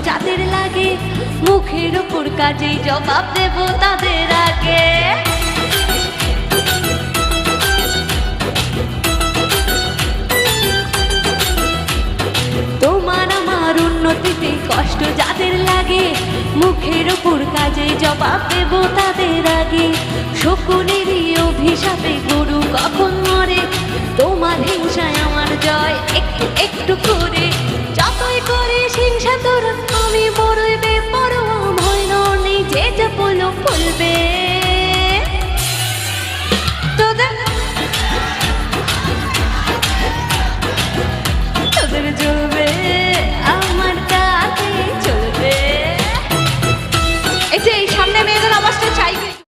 যাদের লাগে, মুখের ওপর কাজেই জবাব দেব তাদের আগে। তোমার আমার উন্নতিতে কষ্ট যাদের লাগে, মুখের ওপর কাজেই জবাব দেব তাদের আগে। শকুনেরই অভিশাপে গরু কখন মরে, তোমার হিংসায় আমার জয় একটু একটু